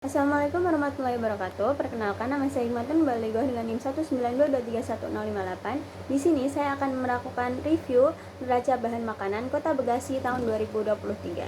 Assalamualaikum warahmatullahi wabarakatuh. Perkenalkan, nama saya Hikmatun Baligoh dengan NIM 192231058. Di sini saya akan melakukan review neraca bahan makanan Kota Bekasi tahun 2023.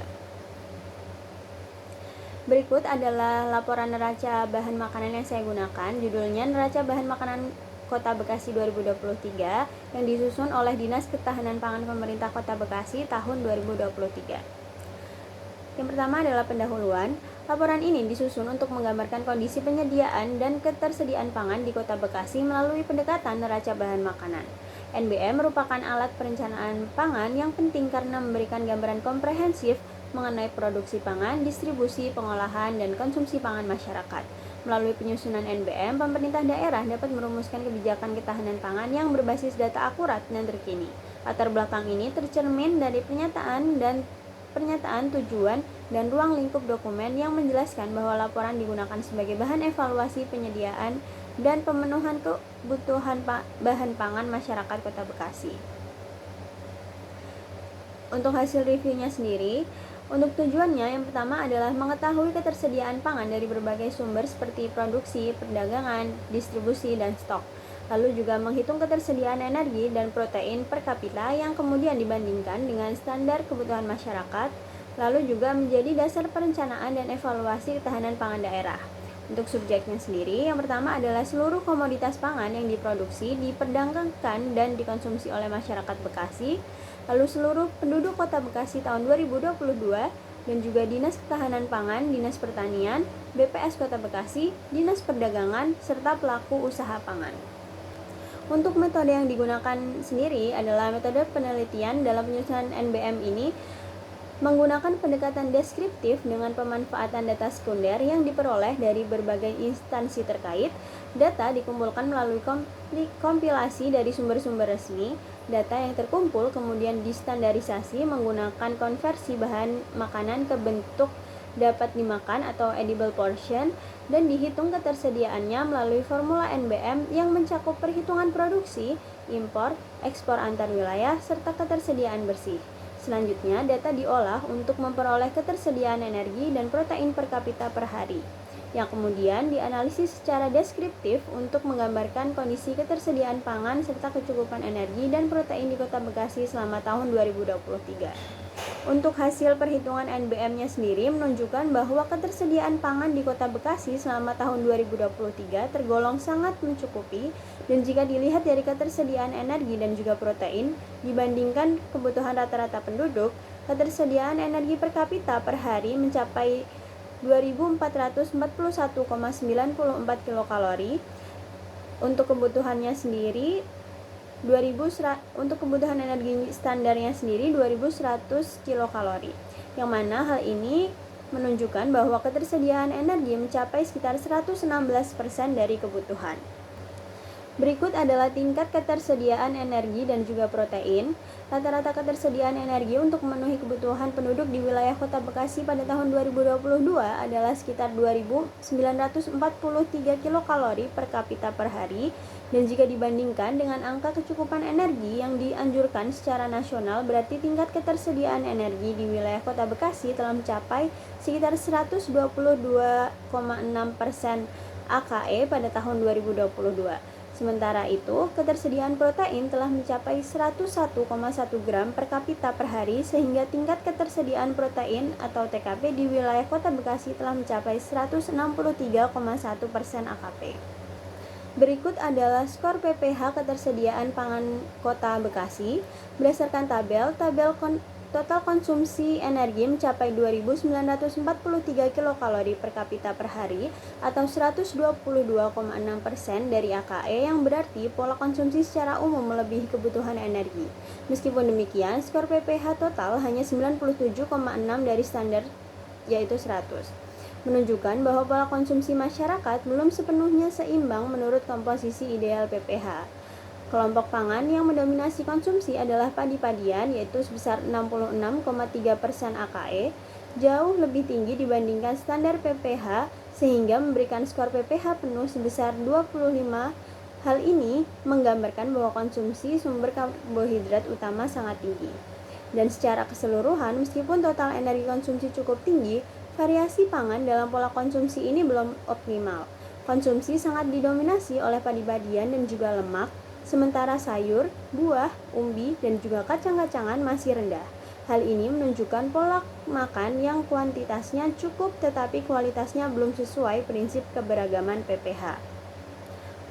Berikut adalah laporan neraca bahan makanan yang saya gunakan. Judulnya Neraca Bahan Makanan Kota Bekasi 2023 yang disusun oleh Dinas Ketahanan Pangan Pemerintah Kota Bekasi tahun 2023. Yang pertama adalah pendahuluan. Laporan ini disusun untuk menggambarkan kondisi penyediaan dan ketersediaan pangan di Kota Bekasi melalui pendekatan neraca bahan makanan. NBM merupakan alat perencanaan pangan yang penting karena memberikan gambaran komprehensif mengenai produksi pangan, distribusi, pengolahan, dan konsumsi pangan masyarakat. Melalui penyusunan NBM, pemerintah daerah dapat merumuskan kebijakan ketahanan pangan yang berbasis data akurat dan terkini. Latar belakang ini tercermin dari pernyataan tujuan dan ruang lingkup dokumen yang menjelaskan bahwa laporan digunakan sebagai bahan evaluasi penyediaan dan pemenuhan kebutuhan bahan pangan masyarakat Kota Bekasi. Untuk hasil reviewnya sendiri, untuk tujuannya yang pertama adalah mengetahui ketersediaan pangan dari berbagai sumber seperti produksi, perdagangan, distribusi, dan stok. Lalu juga menghitung ketersediaan energi dan protein per kapita yang kemudian dibandingkan dengan standar kebutuhan masyarakat, lalu juga menjadi dasar perencanaan dan evaluasi ketahanan pangan daerah. Untuk subjeknya sendiri, yang pertama adalah seluruh komoditas pangan yang diproduksi, diperdagangkan, dan dikonsumsi oleh masyarakat Bekasi, lalu seluruh penduduk Kota Bekasi tahun 2022, dan juga Dinas Ketahanan Pangan, Dinas Pertanian, BPS Kota Bekasi, Dinas Perdagangan, serta pelaku usaha pangan. Untuk metode yang digunakan sendiri adalah metode penelitian. Dalam penyusunan NBM ini menggunakan pendekatan deskriptif dengan pemanfaatan data sekunder yang diperoleh dari berbagai instansi terkait. Data dikumpulkan melalui kompilasi dari sumber-sumber resmi. Data yang terkumpul kemudian distandarisasi menggunakan konversi bahan makanan ke bentuk dapat dimakan atau edible portion, dan dihitung ketersediaannya melalui formula NBM yang mencakup perhitungan produksi, impor, ekspor antar wilayah, serta ketersediaan bersih. Selanjutnya, data diolah untuk memperoleh ketersediaan energi dan protein per kapita per hari, yang kemudian dianalisis secara deskriptif untuk menggambarkan kondisi ketersediaan pangan serta kecukupan energi dan protein di Kota Bekasi selama tahun 2023. Untuk hasil perhitungan NBM-nya sendiri menunjukkan bahwa ketersediaan pangan di Kota Bekasi selama tahun 2023 tergolong sangat mencukupi, dan jika dilihat dari ketersediaan energi dan juga protein dibandingkan kebutuhan rata-rata penduduk, ketersediaan energi per kapita per hari mencapai 2.441,94 kilokalori. Untuk kebutuhannya sendiri untuk kebutuhan energi standarnya sendiri 2100 kilokalori, yang mana hal ini menunjukkan bahwa ketersediaan energi mencapai sekitar 116% dari kebutuhan. Berikut adalah tingkat ketersediaan energi dan juga protein. Rata-rata ketersediaan energi untuk memenuhi kebutuhan penduduk di wilayah Kota Bekasi pada tahun 2022 adalah sekitar 2.943 kilokalori per kapita per hari, dan jika dibandingkan dengan angka kecukupan energi yang dianjurkan secara nasional, berarti tingkat ketersediaan energi di wilayah Kota Bekasi telah mencapai sekitar 122,6% AKE pada tahun 2022. Sementara itu, ketersediaan protein telah mencapai 101,1 gram per kapita per hari, sehingga tingkat ketersediaan protein atau TKP di wilayah Kota Bekasi telah mencapai 163,1% AKP. Berikut adalah skor PPH ketersediaan pangan Kota Bekasi. Berdasarkan tabel total konsumsi energi mencapai 2.943 kilokalori per kapita per hari atau 122,6% dari AKE, yang berarti pola konsumsi secara umum melebihi kebutuhan energi. Meskipun demikian, skor PPH total hanya 97,6 dari standar, yaitu 100. Menunjukkan bahwa pola konsumsi masyarakat belum sepenuhnya seimbang menurut komposisi ideal PPH. Kelompok pangan yang mendominasi konsumsi adalah padi-padian, yaitu sebesar 66,3% AKE, jauh lebih tinggi dibandingkan standar PPH, sehingga memberikan skor PPH penuh sebesar 25. Hal ini menggambarkan bahwa konsumsi sumber karbohidrat utama sangat tinggi. Dan secara keseluruhan, meskipun total energi konsumsi cukup tinggi, Variasi pangan dalam pola konsumsi ini belum optimal. Konsumsi sangat didominasi oleh padi-padian dan juga lemak, sementara sayur, buah, umbi, dan juga kacang-kacangan masih rendah. Hal ini menunjukkan pola makan yang kuantitasnya cukup tetapi kualitasnya belum sesuai prinsip keberagaman PPH.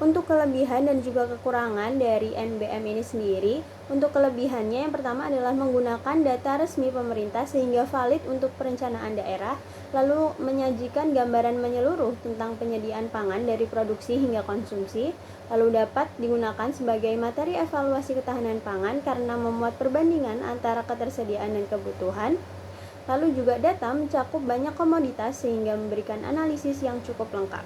Untuk kelebihan dan juga kekurangan dari NBM ini sendiri, untuk kelebihannya yang pertama adalah menggunakan data resmi pemerintah sehingga valid untuk perencanaan daerah, lalu menyajikan gambaran menyeluruh tentang penyediaan pangan dari produksi hingga konsumsi, lalu dapat digunakan sebagai materi evaluasi ketahanan pangan karena memuat perbandingan antara ketersediaan dan kebutuhan. Lalu juga data mencakup banyak komoditas sehingga memberikan analisis yang cukup lengkap.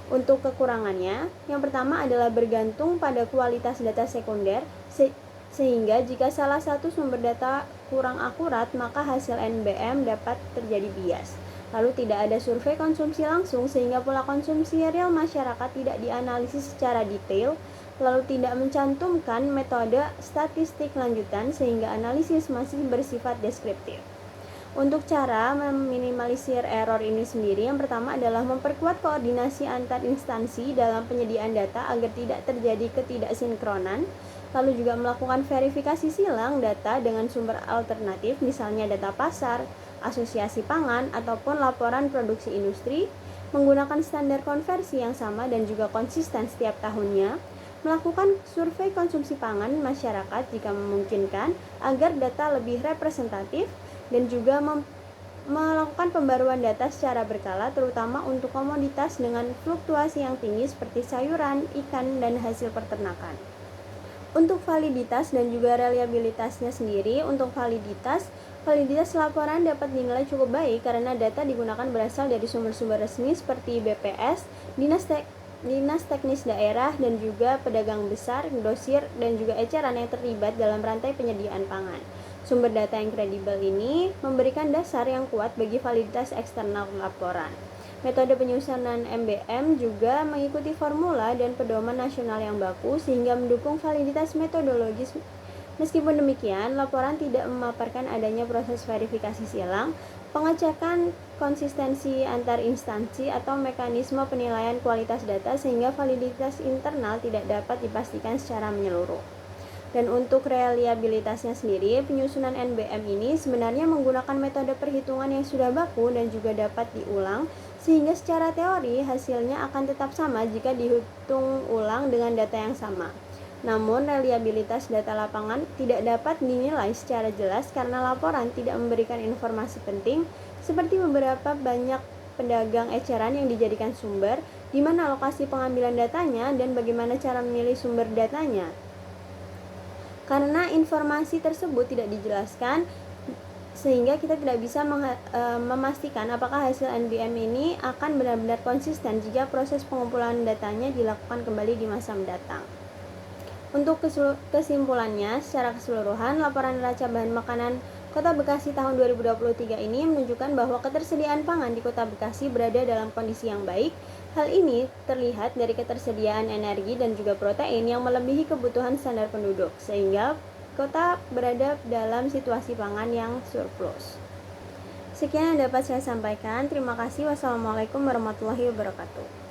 Untuk kekurangannya, yang pertama adalah bergantung pada kualitas data sekunder, sehingga jika salah satu sumber data kurang akurat, maka hasil NBM dapat terjadi bias. Lalu tidak ada survei konsumsi langsung, sehingga pola konsumsi real masyarakat tidak dianalisis secara detail, lalu tidak mencantumkan metode statistik lanjutan, sehingga analisis masih bersifat deskriptif. Untuk cara meminimalisir error ini sendiri, yang pertama adalah memperkuat koordinasi antar instansi dalam penyediaan data agar tidak terjadi ketidaksinkronan, lalu juga melakukan verifikasi silang data dengan sumber alternatif, misalnya data pasar, asosiasi pangan, ataupun laporan produksi industri, menggunakan standar konversi yang sama dan juga konsisten setiap tahunnya, melakukan survei konsumsi pangan masyarakat jika memungkinkan agar data lebih representatif, dan juga melakukan pembaruan data secara berkala terutama untuk komoditas dengan fluktuasi yang tinggi seperti sayuran, ikan, dan hasil peternakan. Untuk validitas dan juga reliabilitasnya sendiri, untuk validitas laporan dapat dinilai cukup baik karena data digunakan berasal dari sumber-sumber resmi seperti BPS, Dinas Teknis Daerah, dan juga pedagang besar, grosir, dan juga eceran yang terlibat dalam rantai penyediaan pangan. Sumber data yang kredibel ini memberikan dasar yang kuat bagi validitas eksternal laporan. Metode penyusunan MBM juga mengikuti formula dan pedoman nasional yang baku sehingga mendukung validitas metodologis. Meskipun demikian, laporan tidak memaparkan adanya proses verifikasi silang, pengecekan konsistensi antar instansi, atau mekanisme penilaian kualitas data sehingga validitas internal tidak dapat dipastikan secara menyeluruh. Dan untuk reliabilitasnya sendiri, penyusunan NBM ini sebenarnya menggunakan metode perhitungan yang sudah baku dan juga dapat diulang, sehingga secara teori hasilnya akan tetap sama jika dihitung ulang dengan data yang sama. Namun, reliabilitas data lapangan tidak dapat dinilai secara jelas karena laporan tidak memberikan informasi penting, seperti beberapa banyak pedagang eceran yang dijadikan sumber, di mana lokasi pengambilan datanya, dan bagaimana cara memilih sumber datanya. Karena informasi tersebut tidak dijelaskan, sehingga kita tidak bisa memastikan apakah hasil NBM ini akan benar-benar konsisten jika proses pengumpulan datanya dilakukan kembali di masa mendatang. Untuk kesimpulannya, secara keseluruhan, laporan neraca bahan makanan Kota Bekasi tahun 2023 ini menunjukkan bahwa ketersediaan pangan di Kota Bekasi berada dalam kondisi yang baik. Hal ini terlihat dari ketersediaan energi dan juga protein yang melebihi kebutuhan standar penduduk, sehingga kota berada dalam situasi pangan yang surplus. Sekian yang dapat saya sampaikan. Terima kasih. Wassalamualaikum warahmatullahi wabarakatuh.